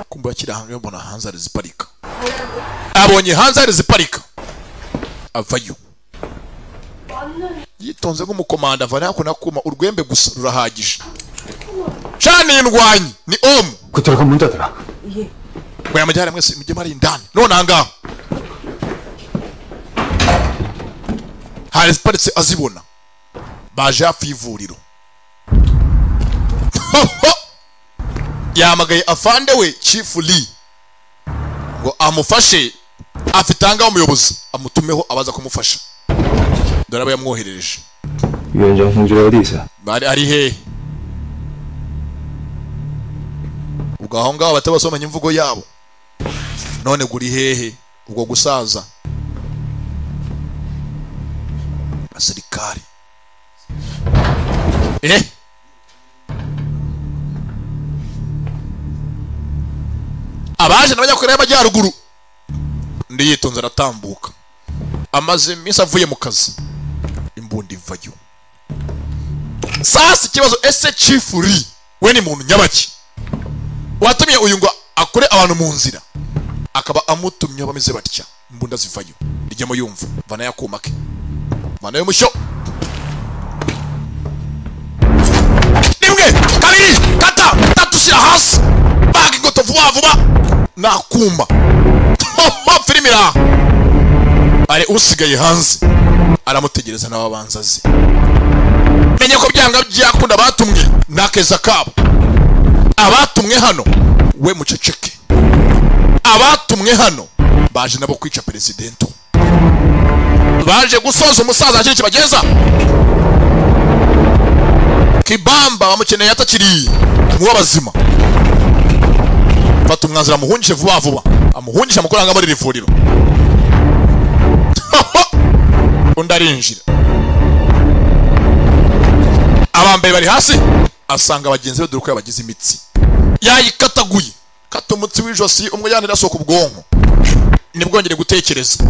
kumba kira hange mbona hanze ari ziparika abonye hanze ari ziparika avayo yitonze nk'umukomanda avana yakuna kuma urwembe gusa rurahagije cyane indwanyi ni omu kutoka mu ndadara bwa majyara mwese mujye mari indani none anga hari ziparitse azibona baje hafi y'ivuriro yamagaye afande we Chief Lee ngo amufashe afitanga umuyobozi amutumeho abaza kumufasha dore aba yamwoherereje 위원장 홍주가 어디 있어? bari ari he ubwo aho ngaho batabasomanya imvugo yabo none guri hehe ubwo gusaza asirikari abaje n'abanyakorera y'amajyaruguru ndi yitonze aratambuka amaze iminsi avuye mu kazi imbundi ivayo sasa ikibazo ese Chief Lee we ni muntu nyabaki watumye uyu ngo akore abantu mu nzira akaba amutumye bameze batya imbunda zivayo rijyemo yumva vana yakumake vana yo musho nimwe kabiri kata tatushyira hasi baga ingoto vuba vuba nakuma filimira ari usigaye hanze aramutegereza n'ababanzazi menye ko byanga byakunda batumwe nakeza kabo abatumwe hano we muceceke abatumwe hano baje nabo kwica presidento baje gusoza umusaza akiri kibageza kibamba bamukeneye atakiri mu bazima fata umwanzuro amuhungishe vuba vuba amuhungisha amukoranga muri rivuriro undi arinjira abambere bari hasi asanga abagenzi be dore uko yabagize imitsi yayikataguye kata umutsi w'ijosi umwe yanira soka ubwonko nibwongere gutekereza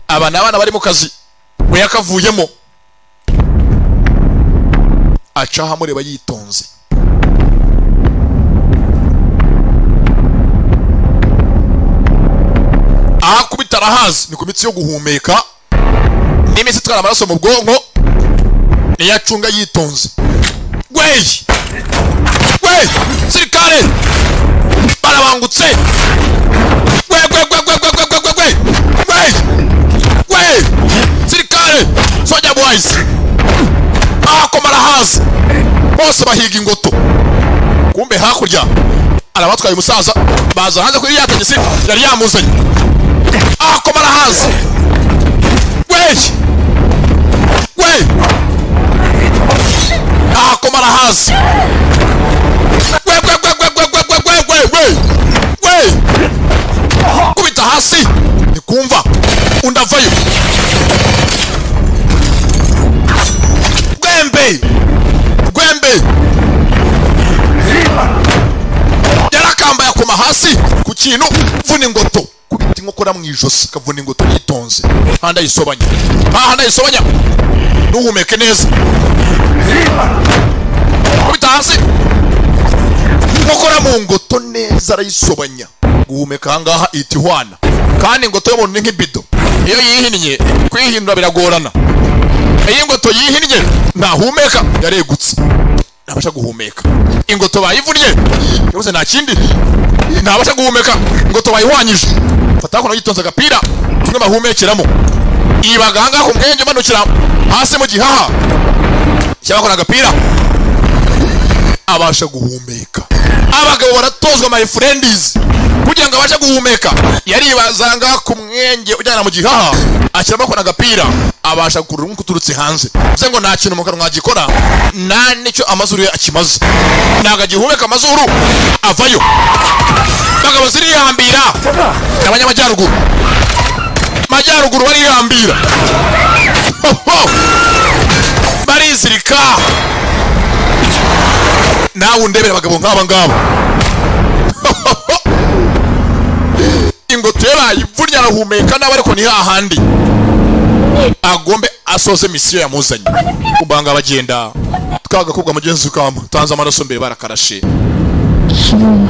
abana bari mu kazi we yakavuyemo acaha mureba yitonze ahakubita arahazi ni ku mitsi yo guhumeka n'imitsi itwara amaraso mu bwonko niyo acunga yitonze gwey sirikare barabangutse gwey sirikare soja boys ahakoma arahazi bose bahiga ingoto kumbe hakurya arabatwaye umusaza baza hanze kuri yatagisi yari yamuzanye ahakoma arahazi ahakoma arahazi kubita hasi nikumva undavayo gwembe yarakamba yakoma hasi ku kintu vuna ingoto kubita inkokora mu ijosi kavuna ingoto yitonze handa yisobanya nuhumeke neza kubita hasi inkokora mu ngoto neza arayisobanya guhumeka ahangaha itihwana kandi ingoto y'umuntu ni nk'ibido iyo yihinnye kwihindura biragorana iyi ngoto yihinnye ntahumeka yaregutse ntabasha guhumeka ingoto bayivunnye yose nta kindi ntabasha guhumeka ingoto bayihwanyije fata kono yitonze agapira kimwe bahumekeramo ibaganga ku mwenge manukira hasi mu gihaha cyabakora agapira abasha guhumeka abagabo baratozwa my friends kugira ngo abashe guhumeka yaribazanga ku mwenge ujyana mu gihaha ashyiramo ko agapira abasha kurungu kuturutse hanze bize ngo nta kintu mu kanwa gikora nta nicyo amazuru akimaze naga gihumeka amazuru avayo bagabo zirihambira abanyamajyaruguru barihambira barizirika nawe undebera abagabo nk'aba ngabo ingoto yarayivunnye arahumeka nawe ariko ni hahandi agombe asoze misiyo yamuzanye kubanga bagenda twagakobwa mugenzi kamo tanze amaraso mbere barakarashe 기분